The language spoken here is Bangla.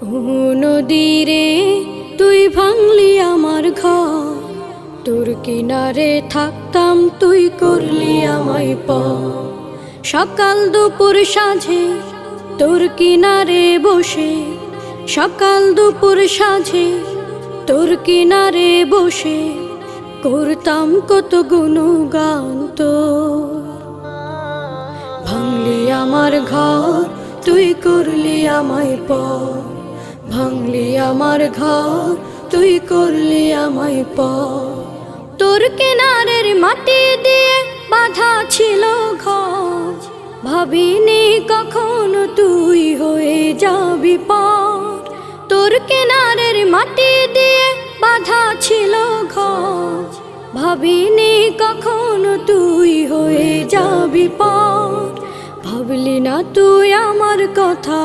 নদীরে তুই ভাঙলি আমার ঘর, তোর কিনারে থাকতাম তুই করলি আমায় পর। সকাল দুপুর সাঁঝে তোর কিনারে বসে, সকাল দুপুর সাঁঝে তোর কিনারে বসে করতাম কত গুণগান তোর। ভাঙলি আমার ঘর তুই করলি আমায় পর, ভাঙলি আমার ঘর তুই করলি আমায় পর। তোর কিনারের মাটি দিয়ে বাঁধা ছিল ঘর, ভাবিনি কখনো তুই হয়ে যাবি পার। তোর কিনারের মাটি দিয়ে বাঁধা ছিল ঘর, ভাবিনি কখনো তুই হয়ে যাবি পার। ভাবলি না তুই আমার কথা।